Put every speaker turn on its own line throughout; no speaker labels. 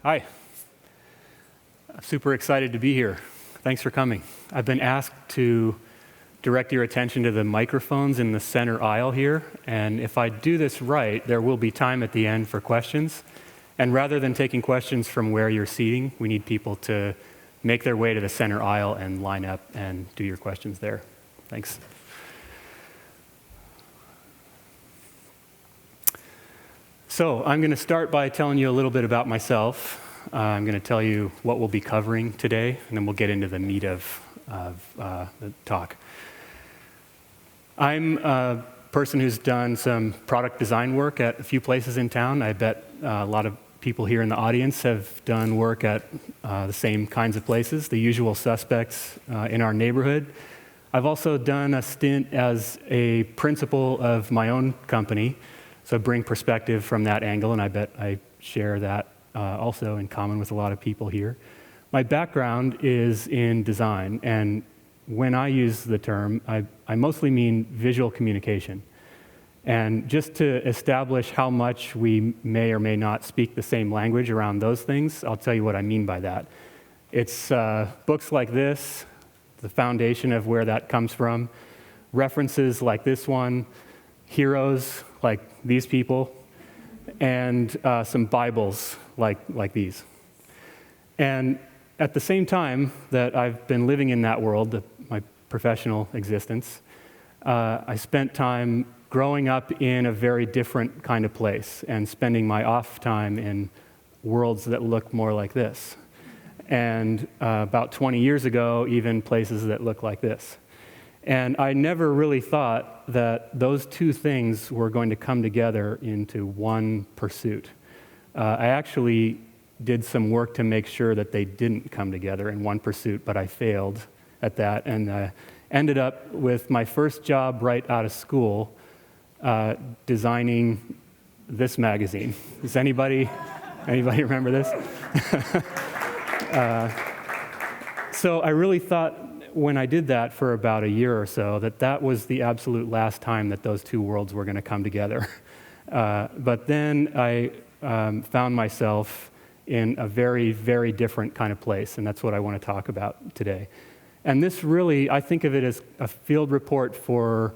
Hi. I'm super excited to be here. Thanks for coming. I've been asked to direct your attention to the microphones in the center aisle here, and if I do this right, there will be time at the end for questions. And rather than taking questions from where you're seating, we need people to make their way to the center aisle and line up and do your questions there. Thanks. So I'm going to start by telling you a little bit about myself. I'm going to tell you what we'll be covering today, and then we'll get into the meat of the talk. I'm a person who's done some product design work at a few places in town. I bet a lot of people here in the audience have done work at the same kinds of places, the usual suspects in our neighborhood. I've also done a stint as a principal of my own company, so bring perspective from that angle, and I bet I share that also in common with a lot of people here. My background is in design, and when I use the term, I mostly mean visual communication. And just to establish how much we may or may not speak the same language around those things, I'll tell you what I mean by that. It's books like this, the foundation of where that comes from, references like this one, heroes like these people, and some Bibles like these. And at the same time that I've been living in that world, my professional existence, I spent time growing up in a very different kind of place and spending my off time in worlds that look more like this. And about 20 years ago, even places that look like this. And I never really thought that those two things were going to come together into one pursuit. I actually did some work to make sure that they didn't come together in one pursuit, but I failed at that and ended up with my first job right out of school designing this magazine. Does anybody remember this? So I really thought when I did that for about a year or so that was the absolute last time that those two worlds were going to come together. But then I found myself in a very, very different kind of place, and that's what I want to talk about today. And this really, I think of it as a field report for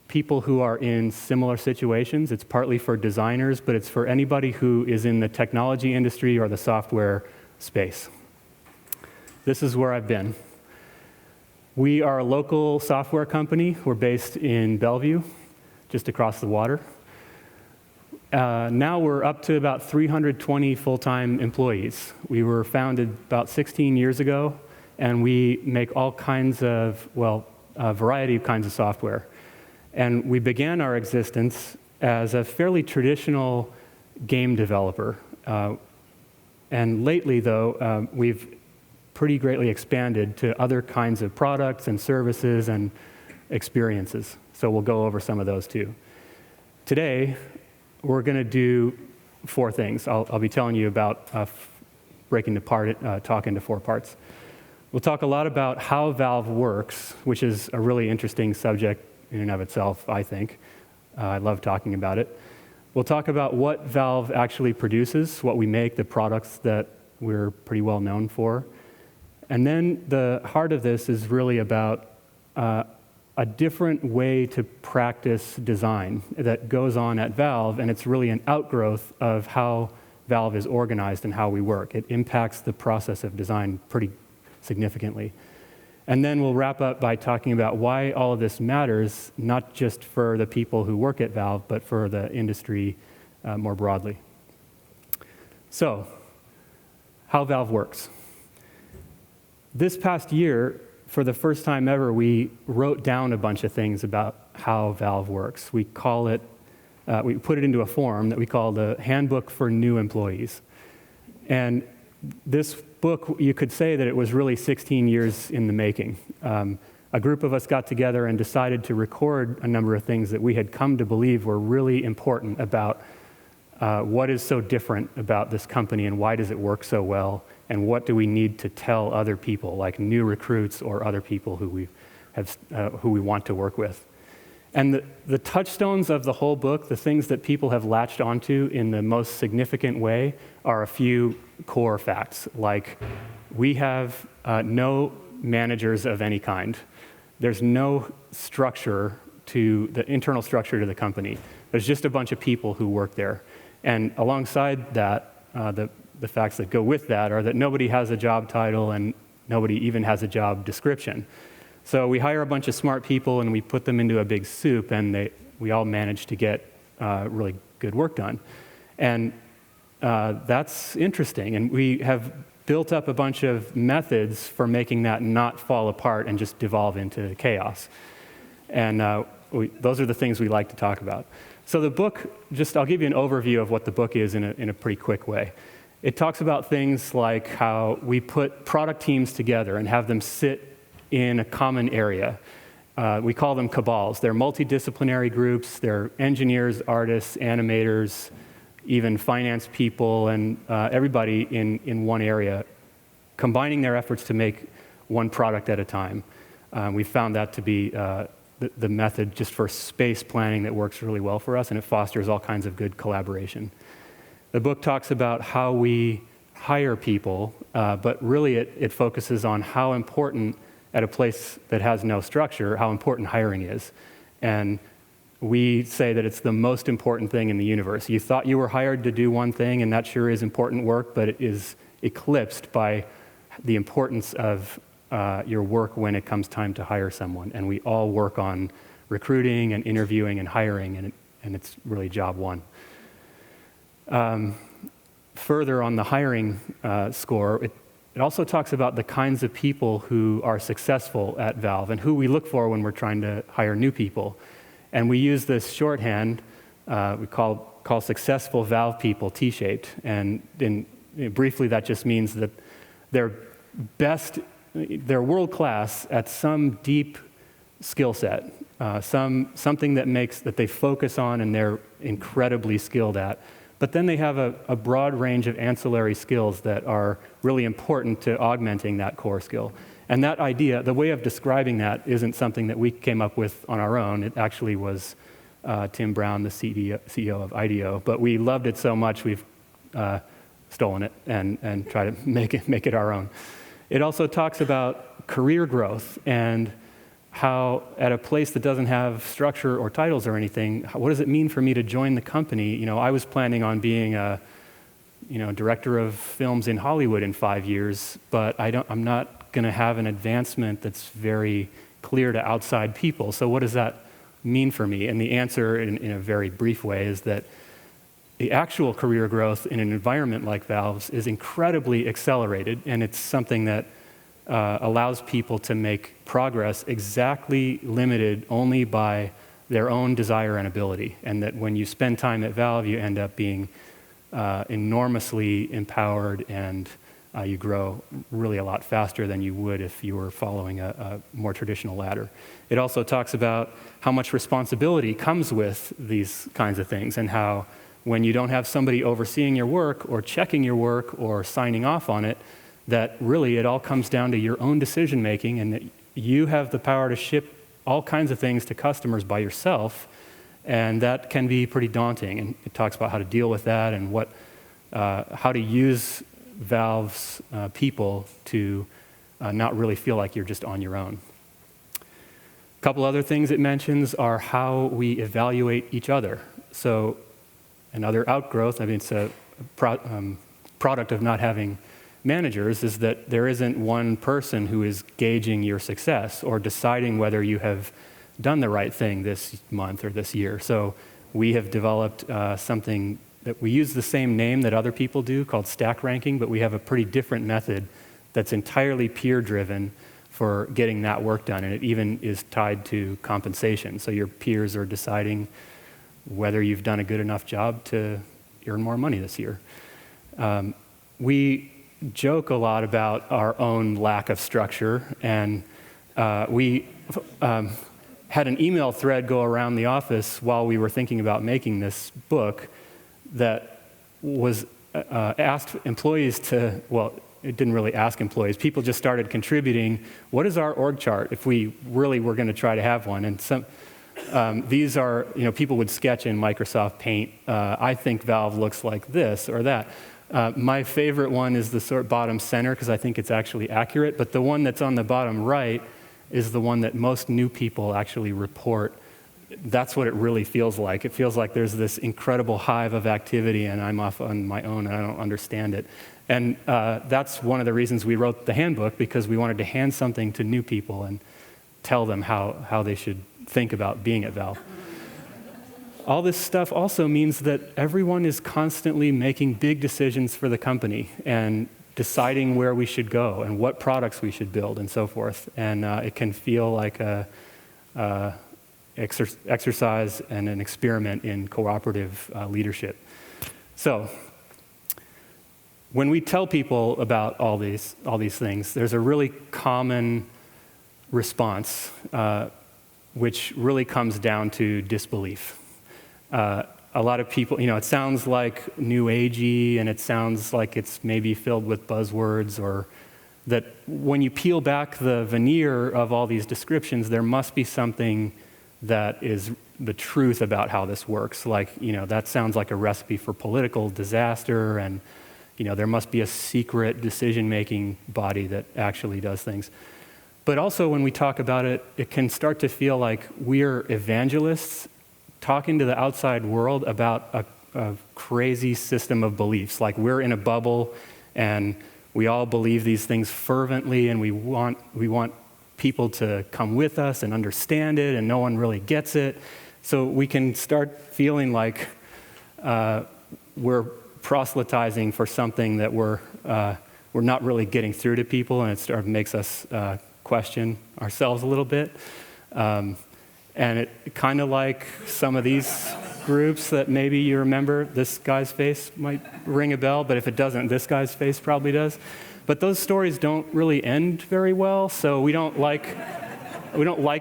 people who are in similar situations. It's partly for designers, but it's for anybody who is in the technology industry or the software space. This is where I've been. We are a local software company. We're based in Bellevue, just across the water. Now we're up to about 320 full-time employees. We were founded about 16 years ago, and we make all kinds of, a variety of kinds of software. And we began our existence as a fairly traditional game developer. And lately, though, we've pretty greatly expanded to other kinds of products and services and experiences. So we'll go over some of those too. Today, we're going to do four things. I'll be telling you about breaking apart talk into four parts. We'll talk a lot about how Valve works, which is a really interesting subject in and of itself, I think. I love talking about it. We'll talk about what Valve actually produces, what we make, the products that we're pretty well known for. And then the heart of this is really about a different way to practice design that goes on at Valve, and it's really an outgrowth of how Valve is organized and how we work. It impacts the process of design pretty significantly. And then we'll wrap up by talking about why all of this matters, not just for the people who work at Valve, but for the industry more broadly. So, how Valve works. This past year, for the first time ever, we wrote down a bunch of things about how Valve works. We call it, we put it into a form that we call the Handbook for New Employees. And this book, you could say that it was really 16 years in the making. A group of us got together and decided to record a number of things that we had come to believe were really important about what is so different about this company and why does it work so well, and what do we need to tell other people, like new recruits or other people who we want to work with. And the touchstones of the whole book, the things that people have latched onto in the most significant way, are a few core facts, like we have no managers of any kind. There's no structure to the internal structure to the company. There's just a bunch of people who work there. And alongside that, the facts that go with that are that nobody has a job title and nobody even has a job description. So we hire a bunch of smart people and we put them into a big soup, and we all manage to get really good work done. And that's interesting. And we have built up a bunch of methods for making that not fall apart and just devolve into chaos. And those are the things we like to talk about. So the book, I'll give you an overview of what the book is in a pretty quick way. It talks about things like how we put product teams together and have them sit in a common area. We call them cabals. They're multidisciplinary groups. They're engineers, artists, animators, even finance people, and everybody in one area, combining their efforts to make one product at a time. We found that to be the method just for space planning that works really well for us, and it fosters all kinds of good collaboration. The book talks about how we hire people, but really it focuses on how important, at a place that has no structure, how important hiring is. And we say that it's the most important thing in the universe. You thought you were hired to do one thing, and that sure is important work, but it is eclipsed by the importance of your work when it comes time to hire someone. And we all work on recruiting and interviewing and hiring, and it's really job one. Further on the hiring score, it also talks about the kinds of people who are successful at Valve and who we look for when we're trying to hire new people. And we use this shorthand we call successful Valve people T-shaped. And briefly, that just means that they're world-class at some deep skill set, something that they focus on and they're incredibly skilled at. But then they have a broad range of ancillary skills that are really important to augmenting that core skill. And that idea, the way of describing that, isn't something that we came up with on our own. It actually was Tim Brown, the CEO of IDEO. But we loved it so much, we've stolen it and tried to make it our own. It also talks about career growth and how at a place that doesn't have structure or titles or anything, what does it mean for me to join the company? You know, I was planning on being a director of films in Hollywood in 5 years, but I'm not going to have an advancement that's very clear to outside people. So what does that mean for me? And the answer, in a very brief way, is that the actual career growth in an environment like Valve's is incredibly accelerated, and it's something that allows people to make progress exactly limited only by their own desire and ability. And that when you spend time at Valve, you end up being enormously empowered, and you grow really a lot faster than you would if you were following a more traditional ladder. It also talks about how much responsibility comes with these kinds of things, and how when you don't have somebody overseeing your work or checking your work or signing off on it, that really it all comes down to your own decision making, and that you have the power to ship all kinds of things to customers by yourself, and that can be pretty daunting. And it talks about how to deal with that and how to use Valve's people to not really feel like you're just on your own. A couple other things it mentions are how we evaluate each other. So another outgrowth, I mean, it's a product of not having managers, is that there isn't one person who is gauging your success or deciding whether you have done the right thing this month or this year. So we have developed something that we use the same name that other people do called stack ranking, but we have a pretty different method that's entirely peer-driven for getting that work done, and it even is tied to compensation. So your peers are deciding whether you've done a good enough job to earn more money this year. We joke a lot about our own lack of structure, and we had an email thread go around the office while we were thinking about making this book that was asked employees to, well, it didn't really ask employees. People just started contributing, what is our org chart if we really were going to try to have one? And These are, people would sketch in Microsoft Paint. I think Valve looks like this or that. My favorite one is the sort of bottom center because I think it's actually accurate, but the one that's on the bottom right is the one that most new people actually report. That's what it really feels like. It feels like there's this incredible hive of activity and I'm off on my own and I don't understand it. And that's one of the reasons we wrote the handbook, because we wanted to hand something to new people and tell them how they should think about being at Valve. All this stuff also means that everyone is constantly making big decisions for the company and deciding where we should go and what products we should build and so forth. And it can feel like a exercise and an experiment in cooperative leadership. So when we tell people about all these things, there's a really common response, which really comes down to disbelief. A lot of people, it sounds like new agey and it sounds like it's maybe filled with buzzwords, or that when you peel back the veneer of all these descriptions, there must be something that is the truth about how this works. Like, that sounds like a recipe for political disaster, and, there must be a secret decision-making body that actually does things. But also when we talk about it, it can start to feel like we're evangelists talking to the outside world about a crazy system of beliefs. Like we're in a bubble and we all believe these things fervently, and we want people to come with us and understand it, and no one really gets it. So we can start feeling like we're proselytizing for something that we're not really getting through to people, and it sort of makes us question ourselves a little bit. And it kind of like some of these groups that maybe you remember, this guy's face might ring a bell, but if it doesn't, this guy's face probably does. But those stories don't really end very well, so we don't like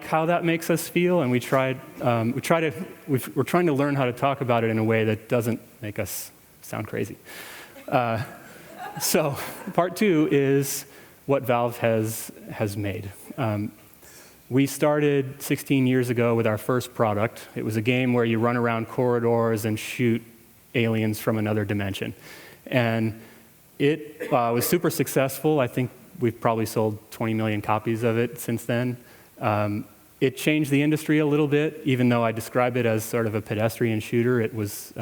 how that makes us feel, and we're trying to learn how to talk about it in a way that doesn't make us sound crazy. So part 2 is what Valve has made. We started 16 years ago with our first product. It was a game where you run around corridors and shoot aliens from another dimension. And it was super successful. I think we've probably sold 20 million copies of it since then. It changed the industry a little bit, even though I describe it as sort of a pedestrian shooter. It was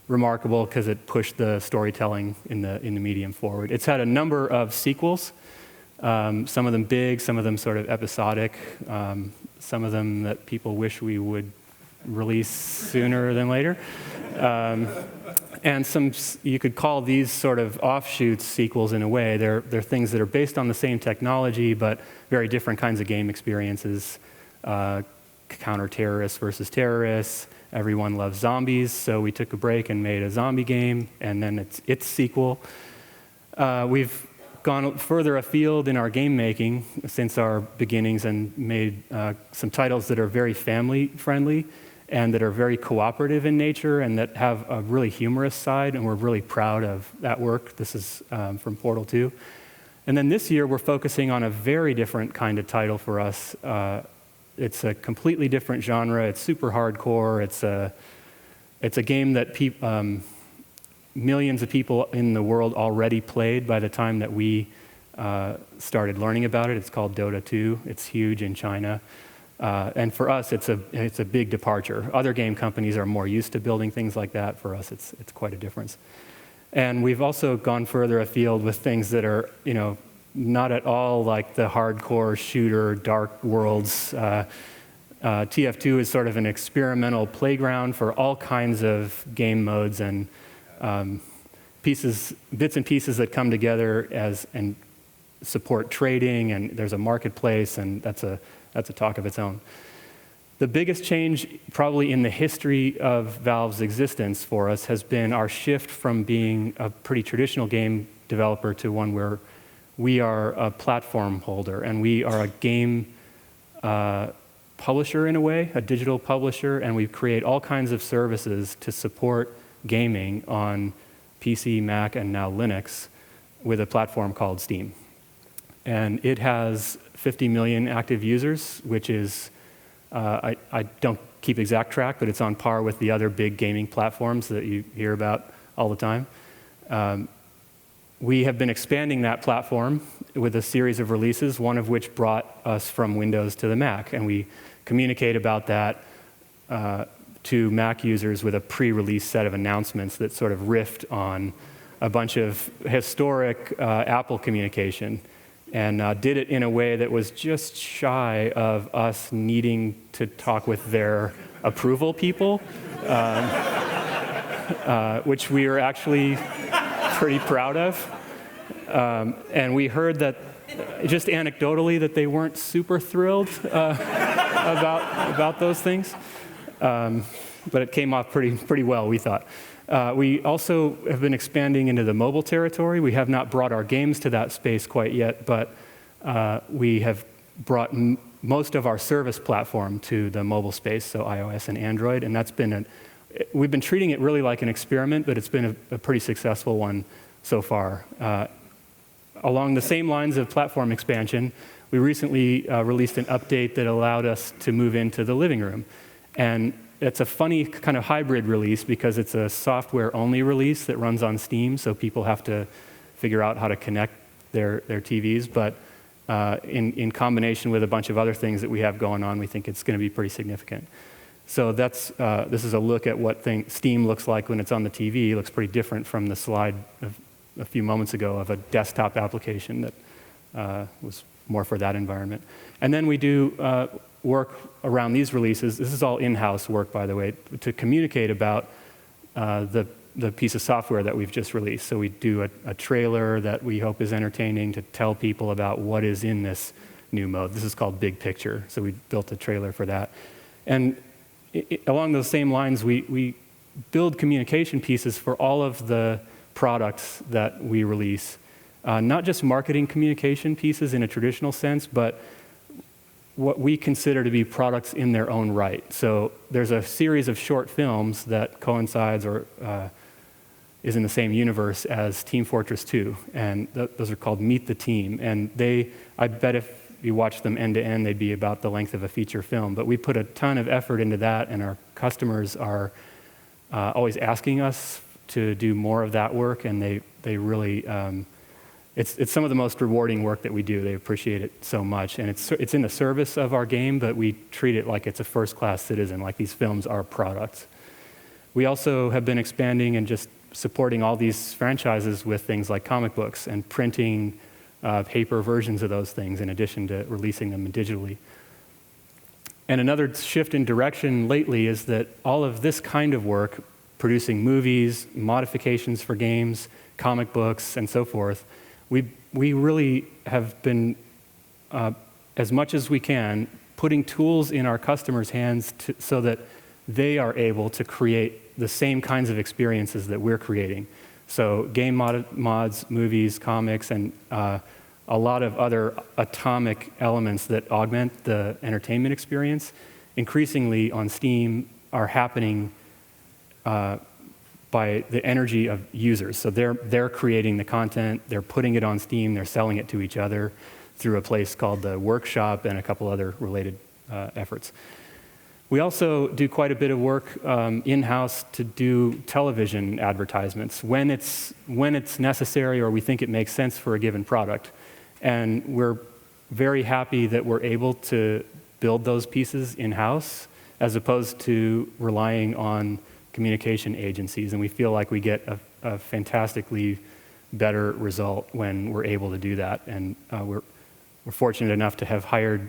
remarkable because it pushed the storytelling in the medium forward. It's had a number of sequels. Some of them big, some of them sort of episodic, some of them that people wish we would release sooner than later. And some, you could call these sort of offshoots sequels in a way. They're things that are based on the same technology, but very different kinds of game experiences. Counter-terrorists versus terrorists. Everyone loves zombies, so we took a break and made a zombie game, and then its sequel. We've gone further afield in our game making since our beginnings and made some titles that are very family friendly and that are very cooperative in nature and that have a really humorous side, and we're really proud of that work. This is from Portal 2. And then this year we're focusing on a very different kind of title for us. It's a completely different genre. It's super hardcore. It's a game that millions of people in the world already played by the time that we started learning about it. It's called Dota 2. It's huge in China. And for us, it's a big departure. Other game companies are more used to building things like that. For us, it's quite a difference. And we've also gone further afield with things that are, not at all like the hardcore shooter, dark worlds. TF2 is sort of an experimental playground for all kinds of game modes and bits and pieces that come together and support trading, and there's a marketplace, and that's a talk of its own. The biggest change probably in the history of Valve's existence for us has been our shift from being a pretty traditional game developer to one where we are a platform holder, and we are a game publisher in a way, a digital publisher, and we create all kinds of services to support gaming on PC, Mac, and now Linux with a platform called Steam. And it has 50 million active users, which is I don't keep exact track, but it's on par with the other big gaming platforms that you hear about all the time. We have been expanding that platform with a series of releases, one of which brought us from Windows to the Mac, and we communicate about that to Mac users with a pre-release set of announcements that sort of riffed on a bunch of historic Apple communication, and did it in a way that was just shy of us needing to talk with their approval people, which we are actually pretty proud of. And we heard that, just anecdotally, that they weren't super thrilled about those things. But it came off pretty well, we thought. We also have been expanding into the mobile territory. We have not brought our games to that space quite yet, but we have brought most of our service platform to the mobile space, so iOS and Android, and that's been we've been treating it really like an experiment, but it's been a pretty successful one so far. Along the same lines of platform expansion, we recently released an update that allowed us to move into the living room. And it's a funny kind of hybrid release because it's a software-only release that runs on Steam, so people have to figure out how to connect their TVs. But in combination with a bunch of other things that we have going on, we think it's going to be pretty significant. So this is a look at what Steam looks like when it's on the TV. It looks pretty different from the slide of a few moments ago of a desktop application that was more for that environment. And then we do work around these releases. This is all in-house work, by the way, to communicate about the piece of software that we've just released. So we do a trailer that we hope is entertaining to tell people about what is in this new mode. This is called Big Picture, so we built a trailer for that. And along those same lines, we build communication pieces for all of the products that we release. Not just marketing communication pieces in a traditional sense, but what we consider to be products in their own right. So there's a series of short films that coincides or is in the same universe as Team Fortress 2, and those are called Meet the Team. And I bet if you watch them end to end, they'd be about the length of a feature film. But we put a ton of effort into that, and our customers are always asking us to do more of that work, and they really, it's some of the most rewarding work that we do. They appreciate it so much, and it's in the service of our game, but we treat it like it's a first-class citizen, like these films are products. We also have been expanding and just supporting all these franchises with things like comic books and printing paper versions of those things in addition to releasing them digitally. And another shift in direction lately is that all of this kind of work, producing movies, modifications for games, comic books, and so forth, we really have been, as much as we can, putting tools in our customers' hands so that they are able to create the same kinds of experiences that we're creating. So game mods, movies, comics, and a lot of other atomic elements that augment the entertainment experience, increasingly on Steam are happening by the energy of users. So they're creating the content, they're putting it on Steam, they're selling it to each other through a place called the Workshop and a couple other related efforts. We also do quite a bit of work in-house to do television advertisements when it's necessary or we think it makes sense for a given product. And we're very happy that we're able to build those pieces in-house as opposed to relying on communication agencies. And we feel like we get a fantastically better result when we're able to do that. And we're fortunate enough to have hired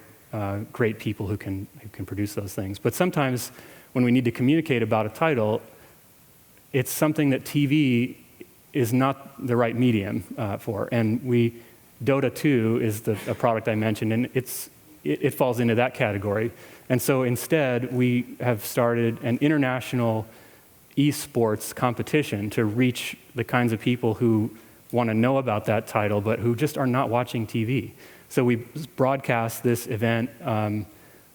great people who can produce those things. But sometimes when we need to communicate about a title, it's something that TV is not the right medium for. And Dota 2 is a product I mentioned, and it falls into that category. And so instead, we have started an international esports competition to reach the kinds of people who want to know about that title, but who just are not watching TV. So we broadcast this event on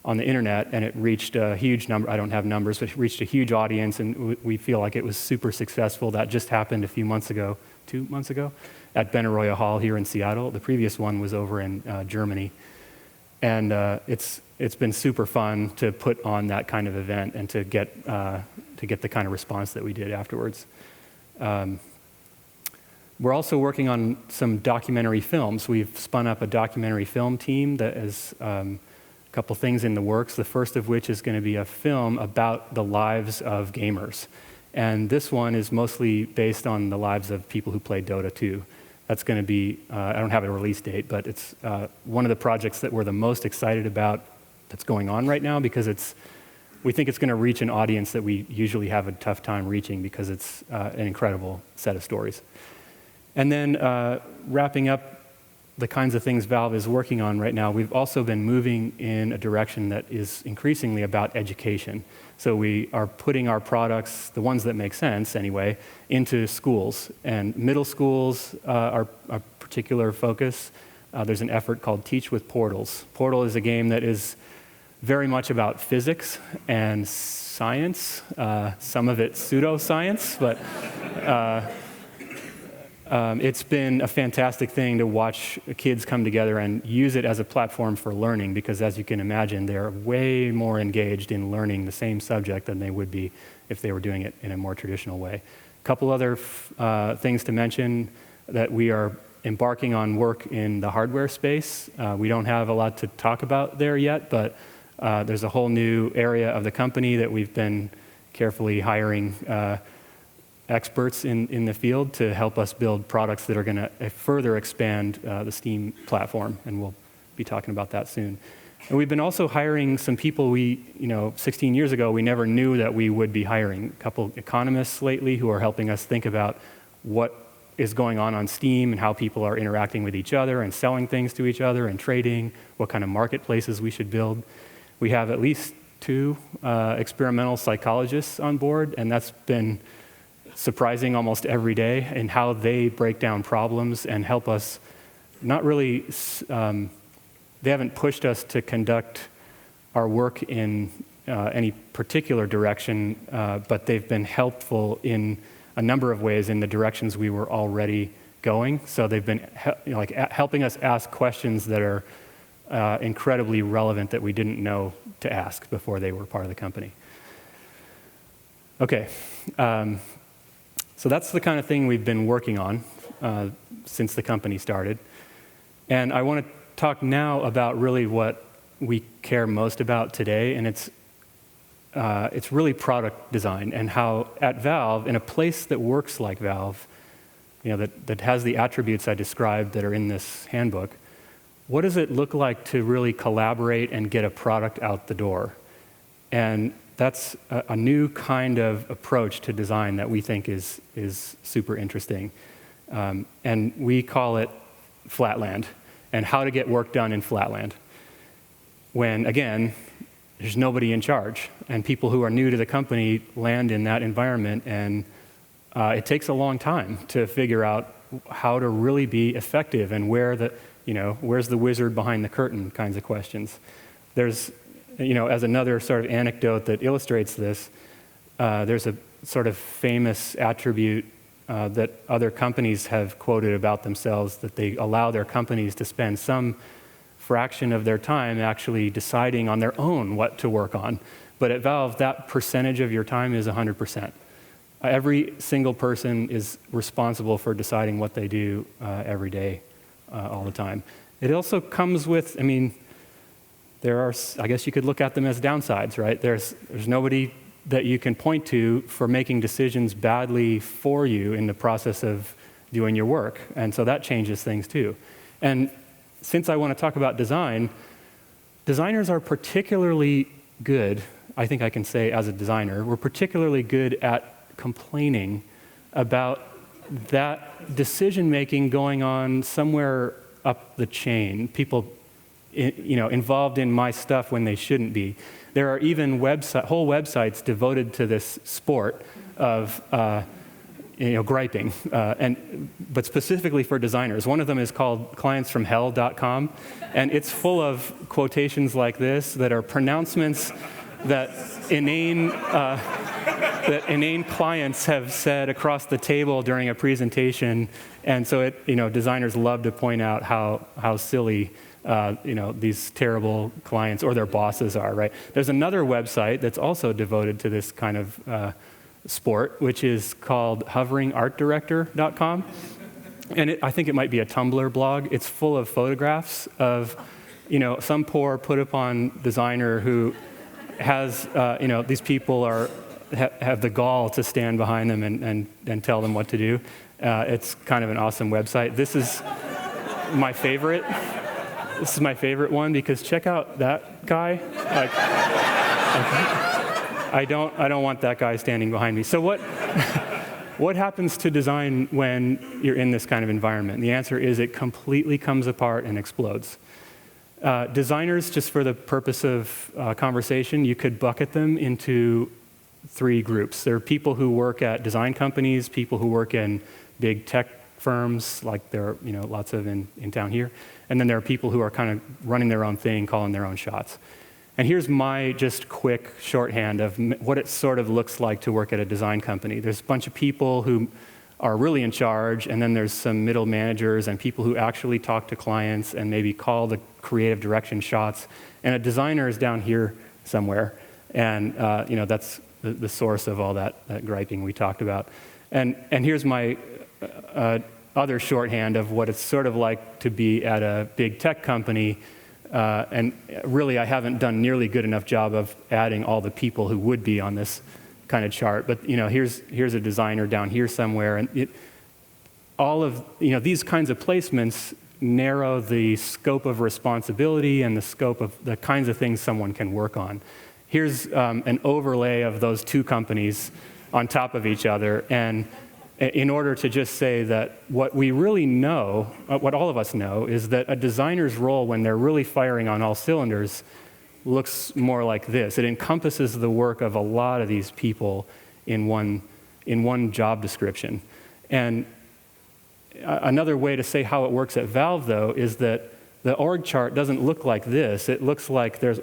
the internet, and it reached a huge number. I don't have numbers, but it reached a huge audience, and we feel like it was super successful. That just happened a few months ago, 2 months ago, at Benaroya Hall here in Seattle. The previous one was over in Germany. And it's it's been super fun to put on that kind of event and to get the kind of response that we did afterwards. We're also working on some documentary films. We've spun up a documentary film team that is a couple things in the works, the first of which is going to be a film about the lives of gamers. And this one is mostly based on the lives of people who play Dota 2. That's going to be, I don't have a release date, but it's one of the projects that we're the most excited about that's going on right now, because we think it's going to reach an audience that we usually have a tough time reaching, because it's an incredible set of stories. And then wrapping up the kinds of things Valve is working on right now, we've also been moving in a direction that is increasingly about education. So we are putting our products, the ones that make sense anyway, into schools. And middle schools are a particular focus. There's an effort called Teach with Portals. Portal is a game that is very much about physics and science, some of it pseudoscience, but it's been a fantastic thing to watch kids come together and use it as a platform for learning, because as you can imagine, they're way more engaged in learning the same subject than they would be if they were doing it in a more traditional way. A couple other things to mention: that we are embarking on work in the hardware space. We don't have a lot to talk about there yet, but there's a whole new area of the company that we've been carefully hiring experts in the field to help us build products that are going to further expand the Steam platform, and we'll be talking about that soon. And we've been also hiring some people 16 years ago, we never knew that we would be hiring. A couple economists lately who are helping us think about what is going on Steam and how people are interacting with each other and selling things to each other and trading, what kind of marketplaces we should build. We have at least 2 experimental psychologists on board, and that's been surprising almost every day in how they break down problems and help us. Not really, they haven't pushed us to conduct our work in any particular direction, but they've been helpful in a number of ways in the directions we were already going. So they've been helping us ask questions that are incredibly relevant that we didn't know to ask before they were part of the company. Okay. So that's the kind of thing we've been working on since the company started. And I want to talk now about really what we care most about today, and it's really product design, and how at Valve, in a place that works like Valve, that has the attributes I described that are in this handbook, what does it look like to really collaborate and get a product out the door? And that's a new kind of approach to design that we think is super interesting. And we call it Flatland, and how to get work done in Flatland. When, again, there's nobody in charge, and people who are new to the company land in that environment, and it takes a long time to figure out how to really be effective and where's the wizard behind the curtain kinds of questions. There's as another sort of anecdote that illustrates this, there's a sort of famous attribute that other companies have quoted about themselves, that they allow their companies to spend some fraction of their time actually deciding on their own what to work on. But at Valve, that percentage of your time is 100%. Every single person is responsible for deciding what they do every day, all the time. It also comes with, there are, I guess you could look at them as downsides, right? There's nobody that you can point to for making decisions badly for you in the process of doing your work. And so that changes things too. And since I want to talk about design, designers are particularly good, I think I can say as a designer, we're particularly good at complaining about that decision-making going on somewhere up the chain. People involved in my stuff when they shouldn't be. There are even whole websites devoted to this sport of griping, but specifically for designers. One of them is called clientsfromhell.com, and it's full of quotations like this that are pronouncements that inane clients have said across the table during a presentation, and so designers love to point out how silly these terrible clients or their bosses are, right? There's another website that's also devoted to this kind of sport, which is called hoveringartdirector.com. And I think it might be a Tumblr blog. It's full of photographs of, some poor put-upon designer who has, these people have the gall to stand behind them and tell them what to do. It's kind of an awesome website. This is my favorite. This is my favorite one because check out that guy. I don't want that guy standing behind me. So what happens to design when you're in this kind of environment? The answer is it completely comes apart and explodes. Designers, just for the purpose of conversation, you could bucket them into 3 groups. There are people who work at design companies, people who work in big tech firms, like there are lots of in town here, and then there are people who are kind of running their own thing, calling their own shots. And here's my just quick shorthand of what it sort of looks like to work at a design company. There's a bunch of people who are really in charge, and then there's some middle managers and people who actually talk to clients and maybe call the creative direction shots. And a designer is down here somewhere, and that's the source of all that griping we talked about. And here's my other shorthand of what it's sort of like to be at a big tech company. And really, I haven't done nearly good enough job of adding all the people who would be on this kind of chart. But here's a designer down here somewhere, and all of these kinds of placements narrow the scope of responsibility and the scope of the kinds of things someone can work on. Here's an overlay of those 2 companies on top of each other, and in order to just say that what we really know, what all of us know, is that a designer's role when they're really firing on all cylinders looks more like this. It encompasses the work of a lot of these people in one job description. And another way to say how it works at Valve, though, is that the org chart doesn't look like this. It looks like there's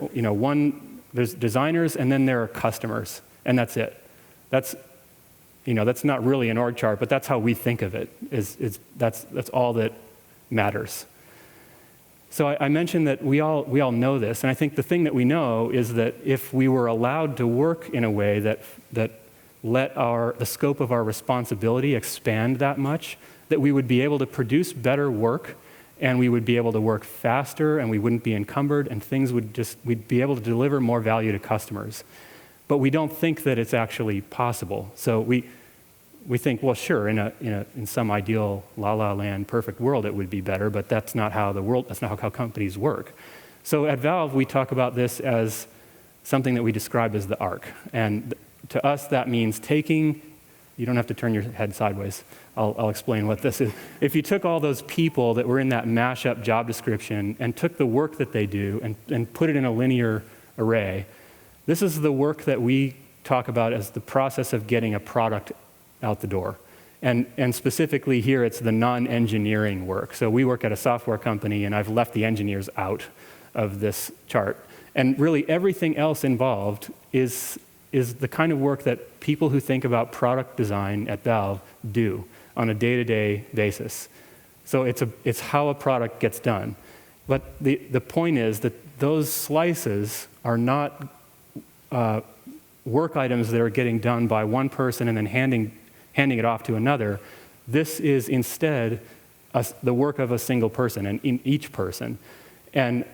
there's designers and then there are customers, and that's it. That's not really an org chart, but that's how we think of it. That's all that matters. So I mentioned that we all know this, and I think the thing that we know is that if we were allowed to work in a way that let the scope of our responsibility expand that much, that we would be able to produce better work, and we would be able to work faster, and we wouldn't be encumbered, and we'd be able to deliver more value to customers. But we don't think that it's actually possible. So we think, well, sure, in some ideal la-la land, perfect world, it would be better, but that's not how companies work. So at Valve, we talk about this as something that we describe as the arc. And to us, that means you don't have to turn your head sideways. I'll explain what this is. If you took all those people that were in that mashup job description and took the work that they do and put it in a linear array, this is the work that we talk about as the process of getting a product out the door. And specifically here, it's the non-engineering work. So we work at a software company, and I've left the engineers out of this chart. And really everything else involved is the kind of work that people who think about product design at Valve do on a day-to-day basis. So it's how a product gets done. But the point is that those slices are not work items that are getting done by one person and then handing it off to another. This is instead the work of a single person and in each person. And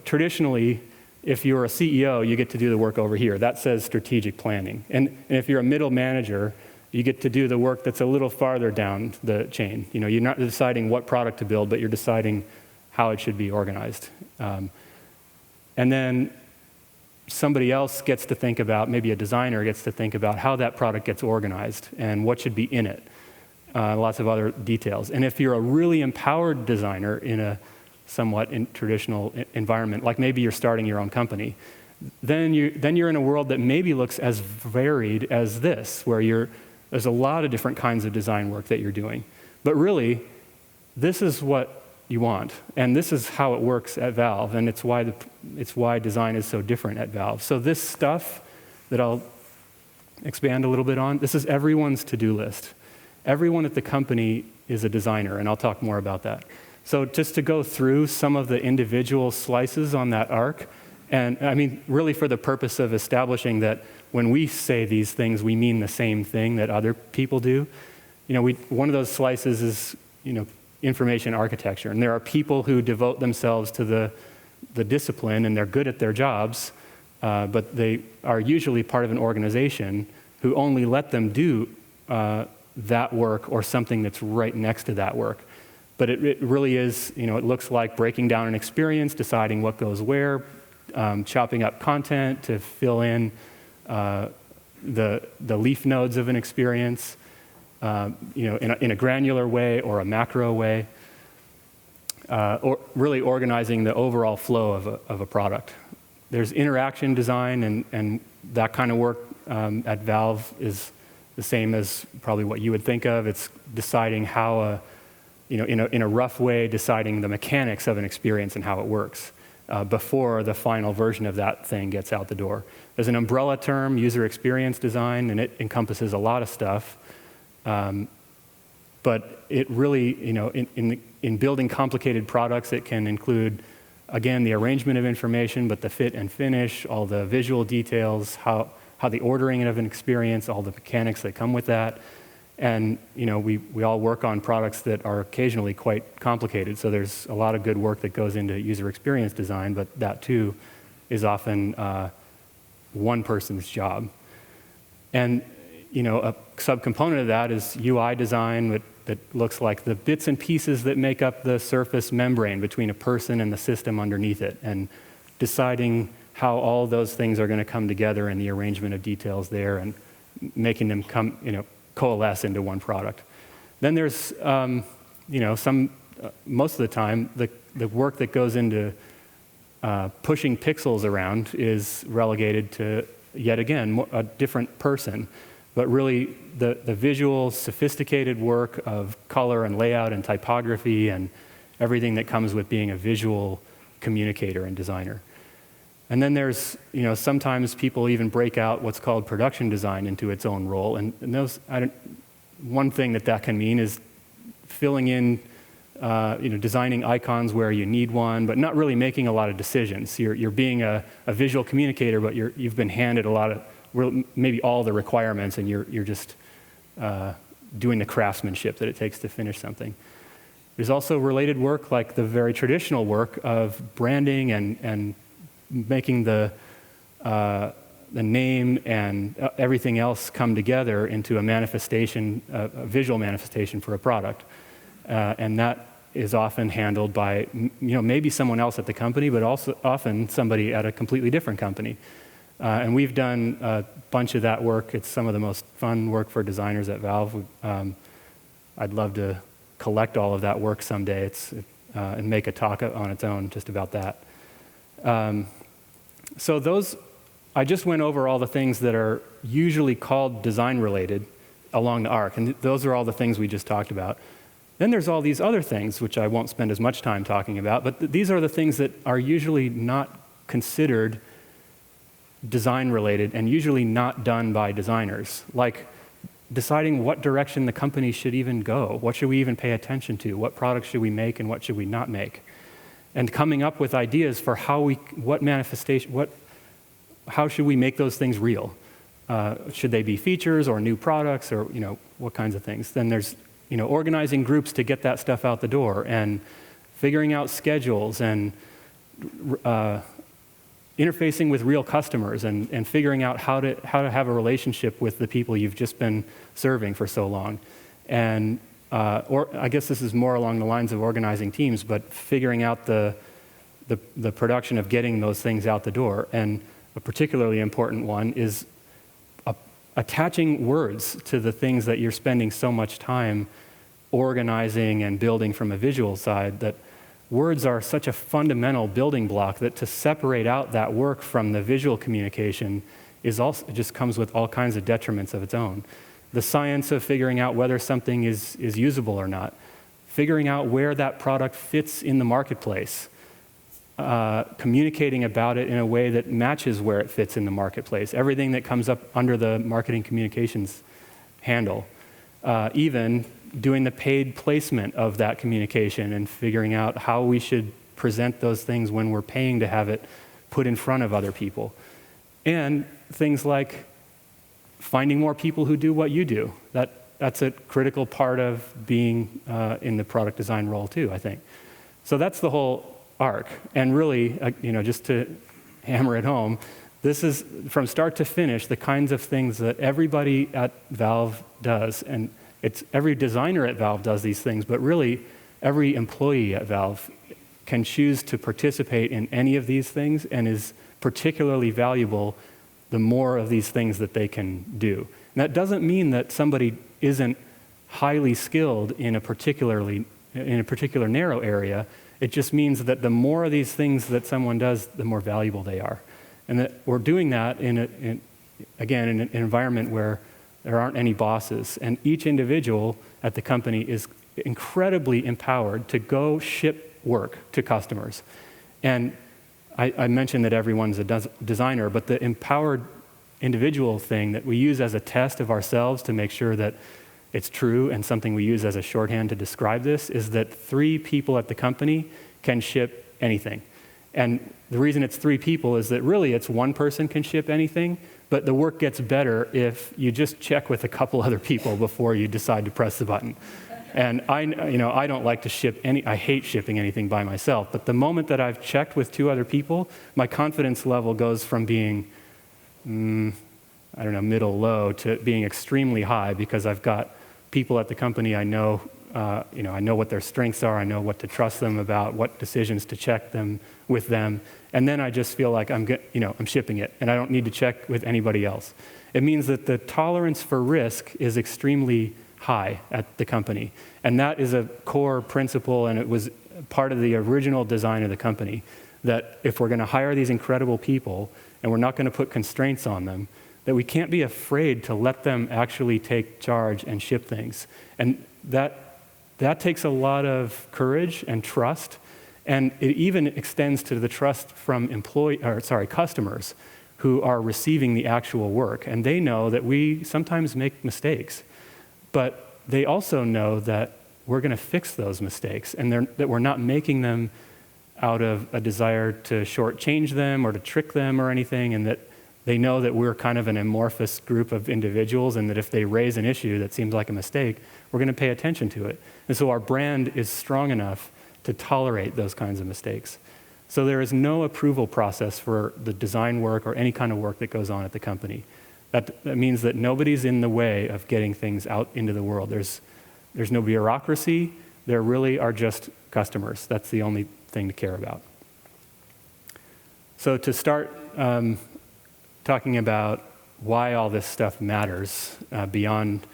traditionally, if you're a CEO, you get to do the work over here. That says strategic planning. And if you're a middle manager, you get to do the work that's a little farther down the chain. You're not deciding what product to build, but you're deciding how it should be organized. And then somebody else gets to think about, maybe a designer gets to think about how that product gets organized and what should be in it. Lots of other details. And if you're a really empowered designer in a somewhat traditional environment, like maybe you're starting your own company, then you're in a world that maybe looks as varied as this, where there's a lot of different kinds of design work that you're doing. But really, this is what you want, and this is how it works at Valve, and it's why design is so different at Valve. So this stuff that I'll expand a little bit on, this is everyone's to-do list. Everyone at the company is a designer, and I'll talk more about that. So just to go through some of the individual slices on that arc, and I mean, really for the purpose of establishing that when we say these things, we mean the same thing that other people do. One of those slices is, information architecture. And there are people who devote themselves to the discipline, and they're good at their jobs, but they are usually part of an organization who only let them do that work or something that's right next to that work. But it really is, it looks like breaking down an experience, deciding what goes where, chopping up content to fill in the leaf nodes of an experience, in a granular way or a macro way, or really organizing the overall flow of a product. There's interaction design, and that kind of work at Valve is the same as probably what you would think of. It's deciding how in a rough way, deciding the mechanics of an experience and how it works before the final version of that thing gets out the door. There's an umbrella term, user experience design, and it encompasses a lot of stuff. But it really, in building complicated products, it can include, again, the arrangement of information, but the fit and finish, all the visual details, how the ordering of an experience, all the mechanics that come with that. And we all work on products that are occasionally quite complicated, so there's a lot of good work that goes into user experience design, but that too is often one person's job. And a subcomponent of that is UI design that looks like the bits and pieces that make up the surface membrane between a person and the system underneath it, and deciding how all those things are going to come together and the arrangement of details there, and making them coalesce into one product. Then there's, most of the time, the work that goes into pushing pixels around is relegated to, yet again, a different person. But really, the visual, sophisticated work of color and layout and typography and everything that comes with being a visual communicator and designer. And then there's, sometimes people even break out what's called production design into its own role. And those, one thing that can mean is filling in, designing icons where you need one, but not really making a lot of decisions. You're being a visual communicator, but you've been handed a lot of, maybe all the requirements, and you're just doing the craftsmanship that it takes to finish something. There's also related work, like the very traditional work of branding and making the name and everything else come together into a manifestation, a visual manifestation for a product. And that is often handled by, maybe someone else at the company, but also often somebody at a completely different company. And we've done a bunch of that work. It's some of the most fun work for designers at Valve. I'd love to collect all of that work someday and make a talk on its own just about that. So I just went over all the things that are usually called design-related along the arc, and those are all the things we just talked about. Then there's all these other things, which I won't spend as much time talking about, but these are the things that are usually not considered design-related and usually not done by designers, like deciding what direction the company should even go. What should we even pay attention to? What products should we make and what should we not make? And coming up with ideas for how should we make those things real? Should they be features or new products, or what kinds of things? Then there's organizing groups to get that stuff out the door, and figuring out schedules, and interfacing with real customers, and figuring out how to have a relationship with the people you've just been serving for so long. And or I guess this is more along the lines of organizing teams, but figuring out the production of getting those things out the door. And a particularly important one is attaching words to the things that you're spending so much time organizing and building from a visual side, that words are such a fundamental building block that to separate out that work from the visual communication just comes with all kinds of detriments of its own. The science of figuring out whether something is usable or not, figuring out where that product fits in the marketplace, communicating about it in a way that matches where it fits in the marketplace, everything that comes up under the marketing communications handle. Even doing the paid placement of that communication and figuring out how we should present those things when we're paying to have it put in front of other people. And things like finding more people who do what you do. That's a critical part of being in the product design role too, I think. So that's the whole arc. And really, just to hammer it home, this is, from start to finish, the kinds of things that everybody at Valve does. And every designer at Valve does these things, but really every employee at Valve can choose to participate in any of these things and is particularly valuable the more of these things that they can do. And that doesn't mean that somebody isn't highly skilled in a particular narrow area. It just means that the more of these things that someone does, the more valuable they are. And that we're doing that in an environment where there aren't any bosses. And each individual at the company is incredibly empowered to go ship work to customers. And I mentioned that everyone's a designer, but the empowered individual thing that we use as a test of ourselves to make sure that it's true, and something we use as a shorthand to describe this, is that 3 people at the company can ship anything. And the reason it's 3 people is that really it's 1 person can ship anything, but the work gets better if you just check with a couple other people before you decide to press the button. And I don't like to ship I hate shipping anything by myself, but the moment that I've checked with 2 other people, my confidence level goes from being, middle low to being extremely high, because I've got people at the company I know what their strengths are, I know what to trust them about, what decisions to check them with them, and then I just feel like I'm shipping it, and I don't need to check with anybody else. It means that the tolerance for risk is extremely high at the company, and that is a core principle, and it was part of the original design of the company, that if we're going to hire these incredible people, and we're not going to put constraints on them, that we can't be afraid to let them actually take charge and ship things. And that takes a lot of courage and trust, and it even extends to the trust from customers who are receiving the actual work. And they know that we sometimes make mistakes, but they also know that we're going to fix those mistakes, and that we're not making them out of a desire to shortchange them or to trick them or anything, and that they know that we're kind of an amorphous group of individuals, and that if they raise an issue that seems like a mistake, we're going to pay attention to it. And so our brand is strong enough to tolerate those kinds of mistakes. So there is no approval process for the design work or any kind of work that goes on at the company. That means that nobody's in the way of getting things out into the world. There's no bureaucracy. There really are just customers. That's the only thing to care about. So to start talking about why all this stuff matters beyond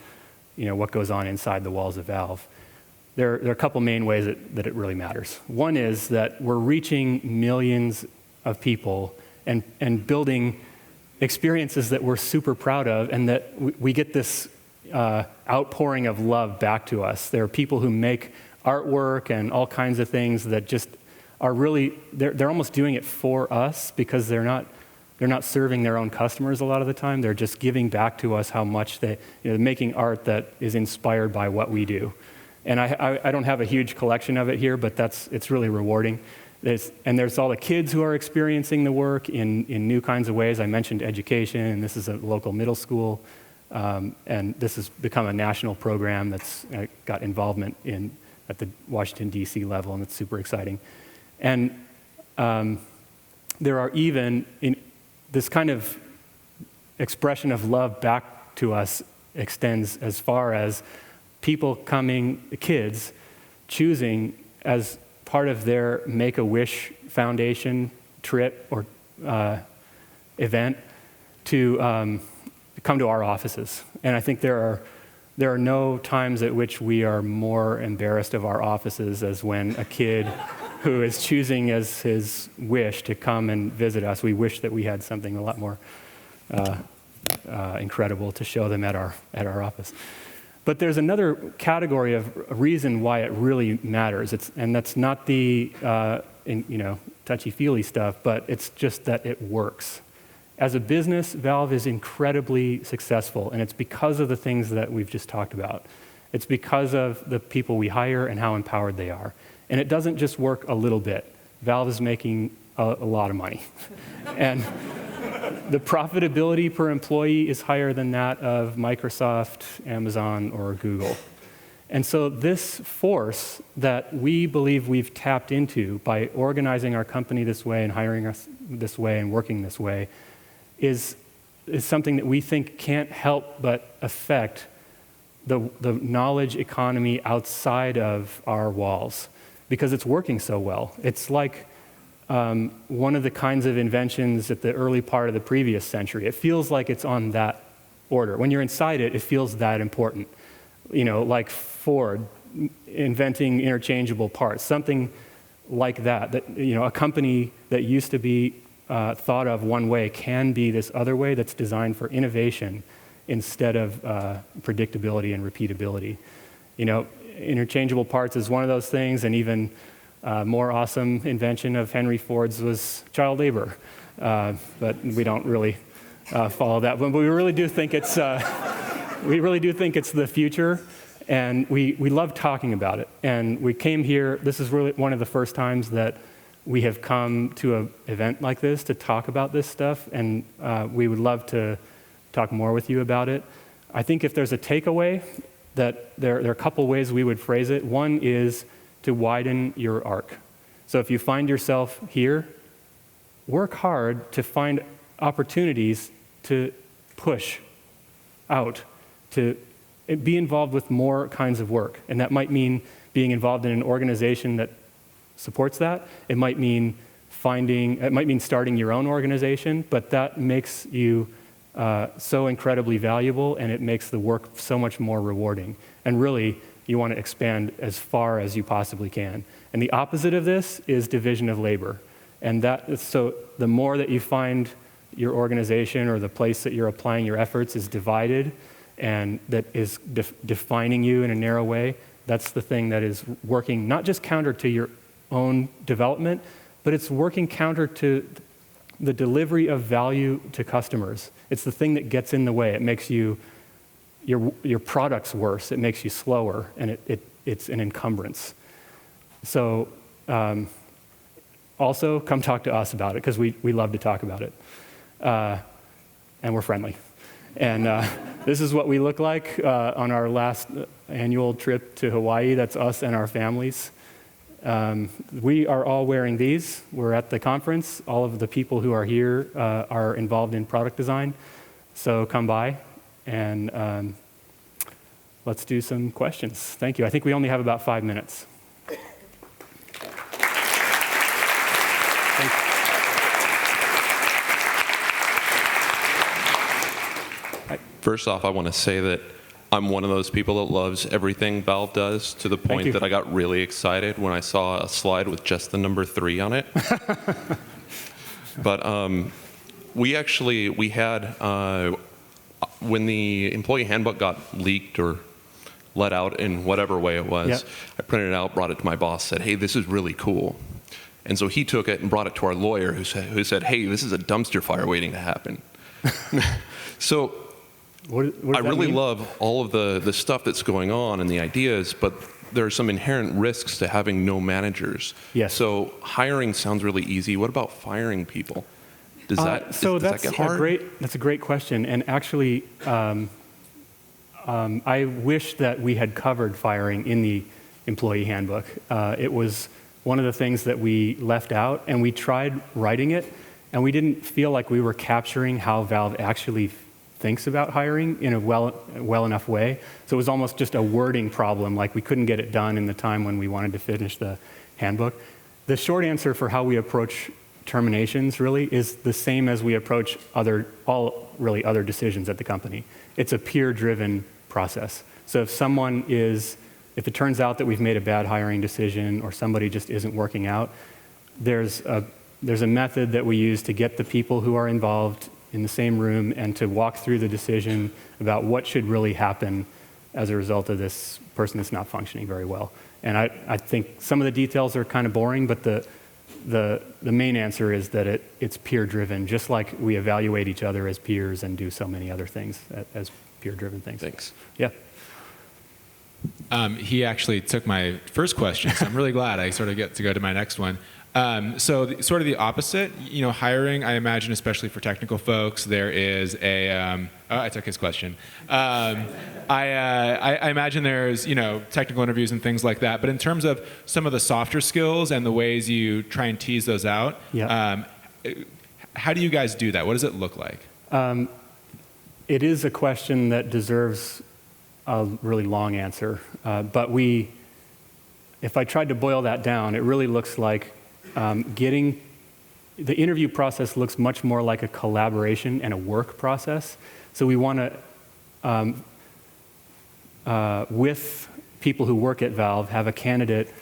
what goes on inside the walls of Valve, there are a couple main ways that it really matters. One is that we're reaching millions of people and building experiences that we're super proud of, and that we get this outpouring of love back to us. There are people who make artwork and all kinds of things that just are really, they're almost doing it for us, because they're not serving their own customers a lot of the time. They're just giving back to us how much making art that is inspired by what we do. And I don't have a huge collection of it here, but it's really rewarding. There's all the kids who are experiencing the work in new kinds of ways. I mentioned education, and this is a local middle school, and this has become a national program that's got involvement at the Washington, D.C. level, and it's super exciting. And there are even, this kind of expression of love back to us extends as far as people kids choosing as part of their Make-A-Wish Foundation trip or event to come to our offices. And I think there are no times at which we are more embarrassed of our offices as when a kid who is choosing as his wish to come and visit us. We wish that we had something a lot more incredible to show them at our office. But there's another category of reason why it really matters, and that's not the touchy-feely stuff, but it's just that it works. As a business, Valve is incredibly successful, and it's because of the things that we've just talked about. It's because of the people we hire and how empowered they are. And it doesn't just work a little bit. Valve is making a lot of money. And the profitability per employee is higher than that of Microsoft, Amazon, or Google. And so this force that we believe we've tapped into by organizing our company this way and hiring us this way and working this way is something that we think can't help but affect the knowledge economy outside of our walls, because it's working so well. It's like one of the kinds of inventions at the early part of the previous century. It feels like it's on that order. When you're inside it, it feels that important. You know, like Ford inventing interchangeable parts, something like that, you know, a company that used to be thought of one way can be this other way that's designed for innovation instead of predictability and repeatability. You know, interchangeable parts is one of those things, and even more awesome invention of Henry Ford's was child labor. But we don't really follow that one. But we really do think it's the future, and we love talking about it. And we came here. This is really one of the first times that we have come to an event like this to talk about this stuff, and we would love to talk more with you about it. I think if there's a takeaway, that there are a couple ways we would phrase it. One is to widen your arc. So if you find yourself here, work hard to find opportunities to push out, to be involved with more kinds of work. And that might mean being involved in an organization that supports that. It might mean starting your own organization, but that makes you so incredibly valuable, and it makes the work so much more rewarding. And really, you want to expand as far as you possibly can. And the opposite of this is division of labor. And so the more that you find your organization or the place that you're applying your efforts is divided and that is defining you in a narrow way, that's the thing that is working not just counter to your own development, but it's working counter to the delivery of value to customers. It's the thing that gets in the way. It makes your products worse. It makes you slower, and it's an encumbrance. So also, come talk to us about it, because we love to talk about it. And we're friendly. And this is what we look like on our last annual trip to Hawaii. That's us and our families. We are all wearing these. We're at the conference. All of the people who are here are involved in product design. So come by and let's do some questions. Thank you. I think we only have about 5 minutes.
First off, I want to say that I'm one of those people that loves everything Valve does, to the point that I got really excited when I saw a slide with just the number 3 on it. But we had, when the employee handbook got leaked or let out in whatever way it was, yep. I printed it out, brought it to my boss, said, hey, this is really cool. And so he took it and brought it to our lawyer, who said, hey, this is a dumpster fire waiting to happen. So what I really love all of the stuff that's going on and the ideas, but there are some inherent risks to having no managers.
Yes.
So hiring sounds really easy. What about firing people? Does that get hard?
That's a great question. And actually, I wish that we had covered firing in the employee handbook. It was one of the things that we left out, and we tried writing it, and we didn't feel like we were capturing how Valve actually thinks about hiring in a well enough way. So it was almost just a wording problem, like we couldn't get it done in the time when we wanted to finish the handbook. The short answer for how we approach terminations really is the same as we approach all other decisions at the company. It's a peer-driven process. So if it turns out that we've made a bad hiring decision or somebody just isn't working out, there's a method that we use to get the people who are involved in the same room and to walk through the decision about what should really happen as a result of this person that's not functioning very well. And I think some of the details are kind of boring, but the main answer is that it's peer-driven, just like we evaluate each other as peers and do so many other things as peer-driven things.
Thanks.
Yeah.
He actually took my first question, so I'm really glad I sort of get to go to my next one. Sort of the opposite, hiring, I imagine, especially for technical folks, there is a, I took his question. I imagine there's, technical interviews and things like that, but in terms of some of the softer skills and the ways you try and tease those out,
Yeah.
How do you guys do that? What does it look like?
It is a question that deserves a really long answer, but if I tried to boil that down, it really looks like the interview process looks much more like a collaboration and a work process. So we want to, with people who work at Valve, have a candidate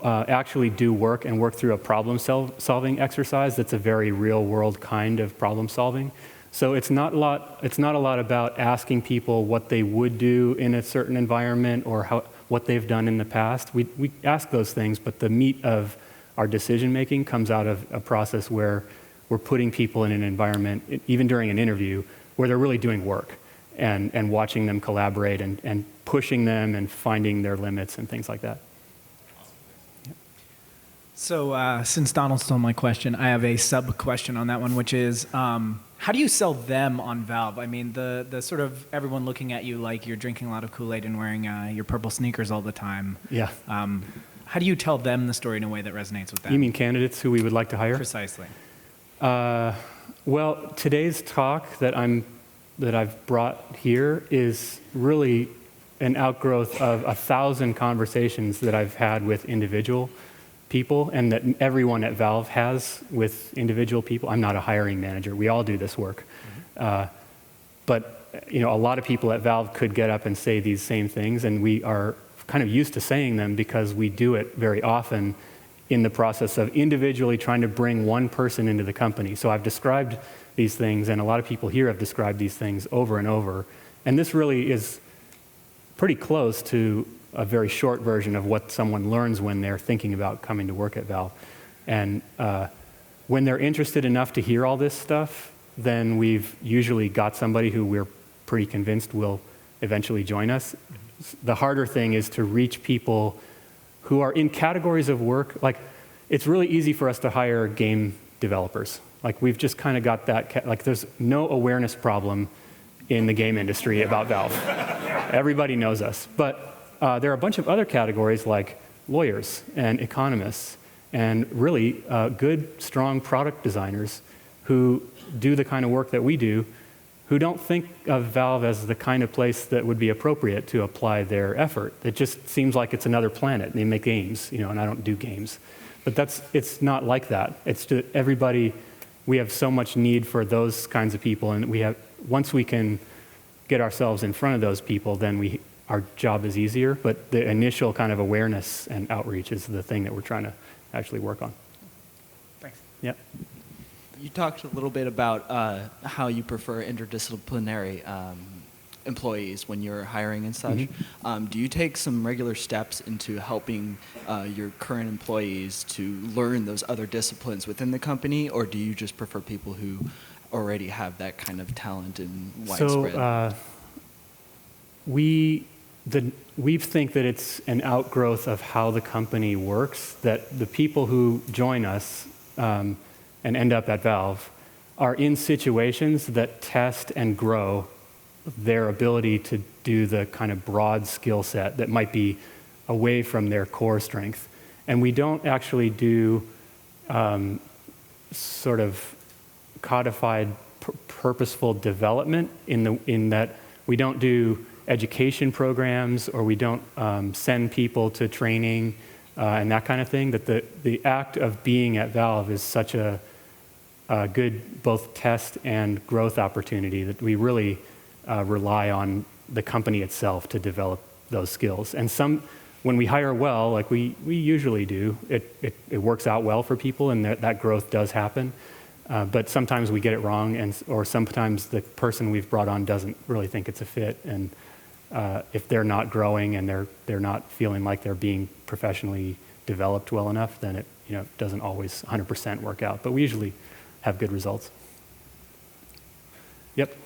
actually do work and work through a problem-solving exercise that's a very real-world kind of problem-solving. So it's not a lot about asking people what they would do in a certain environment or what they've done in the past. We ask those things, but the meat of our decision-making comes out of a process where we're putting people in an environment, even during an interview, where they're really doing work and watching them collaborate and pushing them and finding their limits and things like that.
So since Donald stole my question, I have a sub-question on that one, which is, how do you sell them on Valve? I mean, the sort of everyone looking at you like you're drinking a lot of Kool-Aid and wearing your purple sneakers all the time.
Yeah.
How do you tell them the story in a way that resonates with them?
You mean candidates who we would like to hire?
Precisely.
Well, today's talk that I've brought here is really an outgrowth of 1,000 conversations that I've had with individual people and that everyone at Valve has with individual people. I'm not a hiring manager. We all do this work. But a lot of people at Valve could get up and say these same things, and we are kind of used to saying them because we do it very often in the process of individually trying to bring one person into the company. So I've described these things, and a lot of people here have described these things over and over. And this really is pretty close to a very short version of what someone learns when they're thinking about coming to work at Valve. And when they're interested enough to hear all this stuff, then we've usually got somebody who we're pretty convinced will eventually join us. The harder thing is to reach people who are in categories of work. Like, it's really easy for us to hire game developers. Like, we've just kind of got that, there's no awareness problem in the game industry about Valve. Everybody knows us. But there are a bunch of other categories like lawyers and economists and really good, strong product designers who do the kind of work that we do, who don't think of Valve as the kind of place that would be appropriate to apply their effort. It just seems like it's another planet. They make games, and I don't do games. But it's not like that. It's to everybody. We have so much need for those kinds of people, and once we can get ourselves in front of those people, then our job is easier, but the initial kind of awareness and outreach is the thing that we're trying to actually work on.
Thanks.
Yep.
You talked a little bit about how you prefer interdisciplinary employees when you're hiring and such. Mm-hmm. Do you take some regular steps into helping your current employees to learn those other disciplines within the company, or do you just prefer people who already have that kind of talent and widespread?
So we think that it's an outgrowth of how the company works, that the people who join us and end up at Valve are in situations that test and grow their ability to do the kind of broad skill set that might be away from their core strength. And we don't actually do sort of codified purposeful development in that we don't do education programs, or we don't send people to training and that kind of thing. That the act of being at Valve is such a good both test and growth opportunity that we really rely on the company itself to develop those skills. And when we hire well, like we usually do, it works out well for people, and that growth does happen. But sometimes we get it wrong, or sometimes the person we've brought on doesn't really think it's a fit. And if they're not growing and they're not feeling like they're being professionally developed well enough, then it doesn't always 100% work out. But we usually have good results. Yep.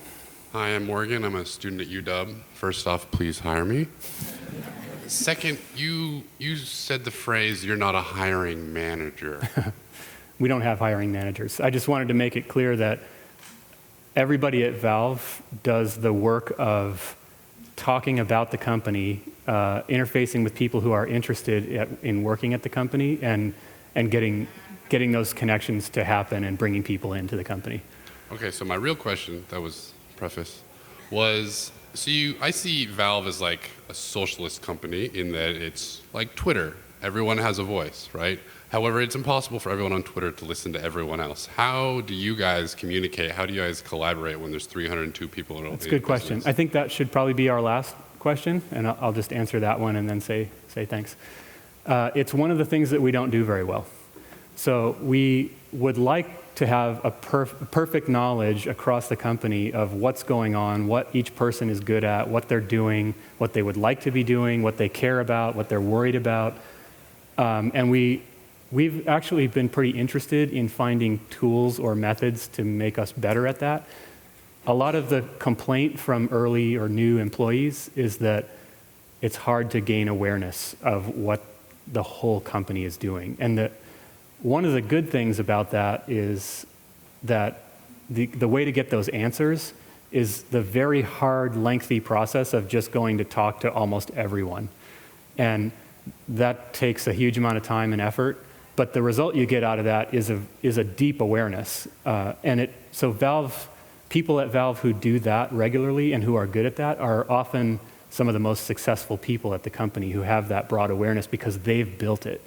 Hi, I'm Morgan. I'm a student at UW. First off, please hire me. Second, you said the phrase, "You're not a hiring manager."
We don't have hiring managers. I just wanted to make it clear that everybody at Valve does the work of talking about the company, interfacing with people who are interested in working at the company, and getting those connections to happen and bringing people into the company.
Okay, so my real question, that was preface, was, so I see Valve as like a socialist company in that it's like Twitter. Everyone has a voice, right? However, it's impossible for everyone on Twitter to listen to everyone else. How do you guys communicate? How do you guys collaborate when there's 302 people in a
That's a good question. I think that should probably be our last question, and I'll just answer that one and then say thanks. It's one of the things that we don't do very well. So we would like to have a perfect knowledge across the company of what's going on, what each person is good at, what they're doing, what they would like to be doing, what they care about, what they're worried about. And we've actually been pretty interested in finding tools or methods to make us better at that. A lot of the complaint from early or new employees is that it's hard to gain awareness of what the whole company is doing. And one of the good things about that is that the way to get those answers is the very hard, lengthy process of just going to talk to almost everyone. And that takes a huge amount of time and effort, but the result you get out of that is a deep awareness. So people at Valve who do that regularly and who are good at that are often some of the most successful people at the company who have that broad awareness because they've built it.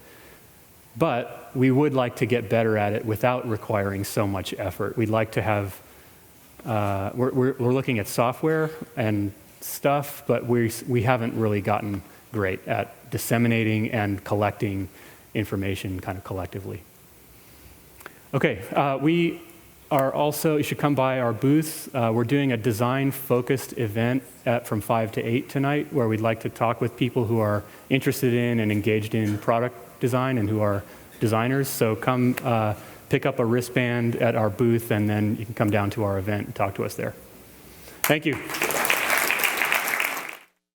But we would like to get better at it without requiring so much effort. We'd like to have, we're looking at software and stuff, but we haven't really gotten great at disseminating and collecting information kind of collectively. Okay, we are also, you should come by our booth. We're doing a design-focused event from 5 to 8 tonight, where we'd like to talk with people who are interested in and engaged in product design and who are designers. So come pick up a wristband at our booth, and then you can come down to our event and talk to us there. Thank you.